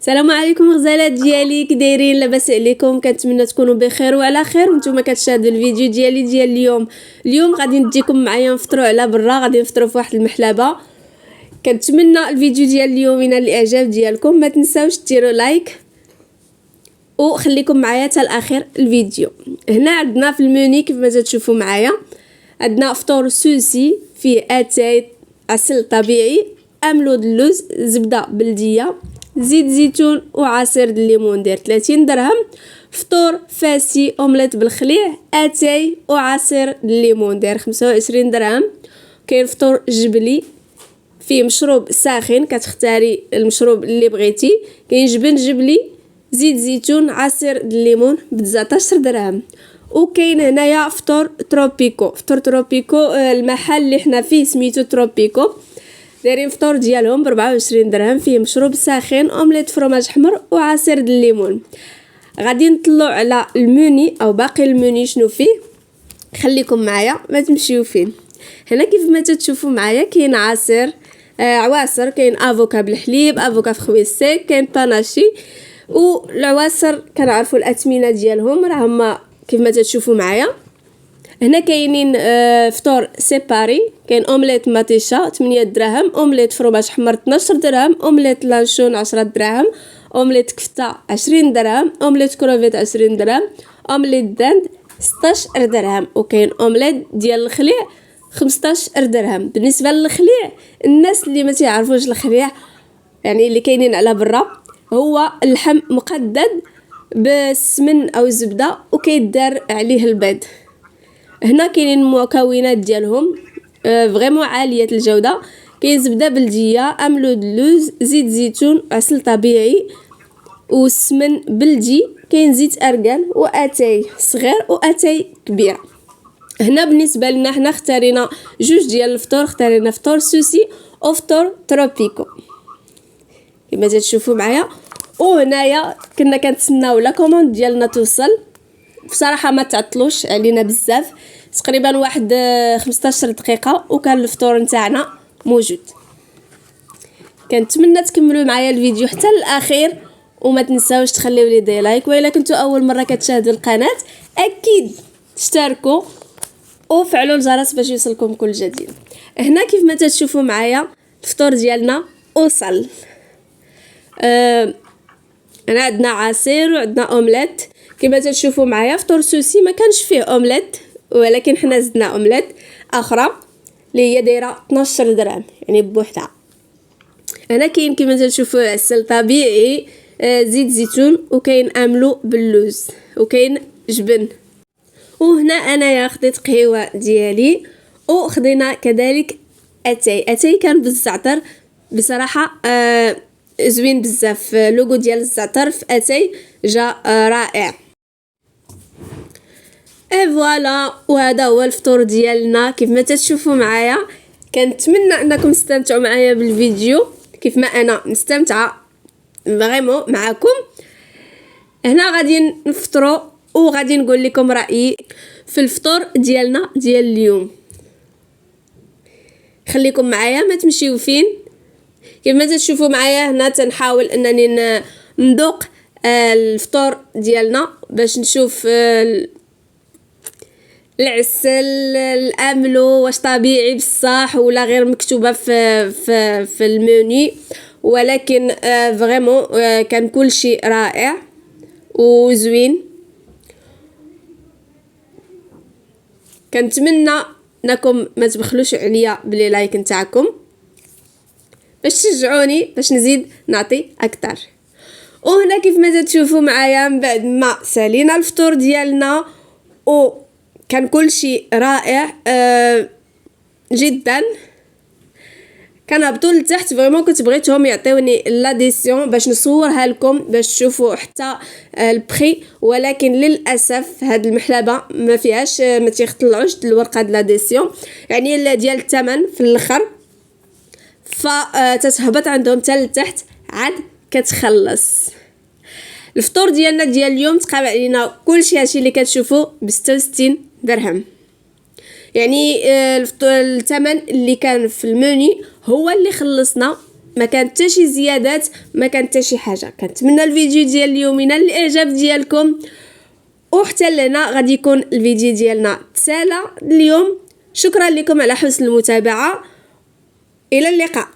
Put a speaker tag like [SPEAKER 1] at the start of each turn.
[SPEAKER 1] السلام عليكم غزالات ديالي، كي دايرين؟ لاباس عليكم؟ كنتمنى تكونوا بخير وعلى خير وانتم كتشاهدوا الفيديو ديالي ديال اليوم غادي نديكم معايا نفطروا على برا. غادي نفطروا في واحد المحلبه. كنتمنى الفيديو ديال اليوم ينال الاعجاب ديالكم. ما تنساوش ديروا لايك وخليكم معايا حتى الاخر الفيديو. هنا عندنا في المنيو كيف ما تشوفوا معايا، عندنا فطور سوسي فيه اتاي، عسل طبيعي، املود اللوز، زبده بلديه، زيت زيتون وعصير الليمون داير 30 درهم. فطور فاسي اومليت بالخليع، اتاي وعصير الليمون داير 25 درهم. كاين فطور جبلي فيه مشروب ساخن، كتختاري المشروب اللي بغيتي. كاين جبن جبلي، زيت زيتون، عصير الليمون ب 19 درهم. وكاين هنايا فطور تروبيكو. فطور تروبيكو المحل اللي حنا فيه سميتو تروبيكو، دايرين فطور ديالهم ب 24 درهم، فيه مشروب ساخن، اومليت فرماج حمر وعصير الليمون. غادي نطلعوا على الموني او باقي الموني شنو فيه. خليكم معايا ما تمشيو فين. هنا كيف ما تشوفوا معايا كاين عواصر، كاين افوكا بالحليب، افوكا في خوي سيك، كاين باناشي. والعواصر كنعرفوا الاثمنه ديالهم راه هما كيف ما تشوفوا معايا. هنا كاينين فطور سيباري، كاين اومليت ماتيشا 8 دراهم، اومليت فروماج حمر 12 درهم، اومليت لانشون 10 دراهم، اومليت كفته 20 درهم، اومليت كروفيت 20 درهم، اومليت داند 16 درهم. وكاين اومليت ديال الخليع 15 درهم. بالنسبه للخليع، الناس اللي ما تعرفوش الخليع يعني اللي كاينين على برا، هو اللحم مقدد بالسمن او الزبده وكيدار عليه البيض. هنا كاينين المكونات ديالهم فريمون عاليه الجوده. كاين زبده بلديه، املود اللوز، زيت زيتون، عسل طبيعي والسمن بلدي، كاين زيت ارغان واتاي صغير واتاي كبير. هنا بالنسبه لنا حنا اختارينا جوج ديال الفطور، اختارينا فطور سوسي وفطور تروبيكو كما تشوفوا معايا. وهنايا كنا كنتسناو لا كوموند ديالنا توصل. بصراحه ما تعطلوش علينا بزاف، تقريبا واحد 15 دقيقه وكان الفطور نتاعنا موجود. كنتمنى تكملوا معايا الفيديو حتى الاخير وما تنساوش تخليو لي دي لايك. والا كنتوا اول مره كتشاهدوا القناه اكيد تشتركوا وفعلوا الجرس باش يوصلكم كل جديد. هنا كيف ما تشوفوا معايا الفطور ديالنا وصل. هنا عندنا عصير وعندنا اومليت كما تشوفوا معايا. فطور سوسي ما كانش فيه اومليت، ولكن حنا زدنا اومليت اخرى اللي هي دايره 12 درهم يعني بوحدها. هنا كاين كما تشوفوا عسل طبيعي، زيت زيتون، وكاين املو باللوز، وكاين جبن. وهنا انايا خديت قهوه ديالي وخدينا كذلك اتاي كان بالزعتر. بصراحه زوين بزاف، لوغو ديال الزعتر في اتاي جا رائع. فوالا، وهذا هو الفطور ديالنا كيف ما تشوفوا معايا. كنتمنى انكم تستمتعوا معايا بالفيديو كيف ما انا مستمتعه فريمون معكم. هنا غادي نفطروا وغادي نقول لكم رايي في الفطور ديالنا ديال اليوم. خليكم معايا ما تمشيو فين. كيف ما تشوفوا معايا هنا تنحاول انني نذوق الفطور ديالنا باش نشوف العسل الاملو واش طبيعي بصح ولا غير مكتوبه في المنيو. ولكن فريمون كان كل شيء رائع وزوين. كنتمنى انكم ما تبخلوش عليا بلي لايك نتاعكم باش تشجعوني باش نزيد نعطي اكثر. وهنا كيف ما تشوفوا معايا من بعد ما سالينا الفطور ديالنا وكان كل شيء رائع جدا، كنهبطوا لتحت. فريمون كنت بغيتهم يعطيوني لاديسيون باش نصورها لكم باش تشوفوا حتى البري، ولكن للاسف هاد المحلبه ما فيهاش، ما تيطلعوش الورقه د لاديسيون يعني ديال الثمن في الاخر، فتتهبط عندهم حتى لتحت عاد كتخلص. الفطور ديالنا ديال اليوم تقام علينا كلشي هادشي اللي كتشوفوا ب 66 درهم. يعني الثمن اللي كان في المنيو هو اللي خلصنا ما كانت حتى شي زيادات، ما كانت حتى شي حاجه. كنتمنى الفيديو ديال اليوم ينال الاعجاب ديالكم، وحتى لنا غادي يكون الفيديو ديالنا تسالى اليوم. شكرا لكم على حسن المتابعه، الى اللقاء.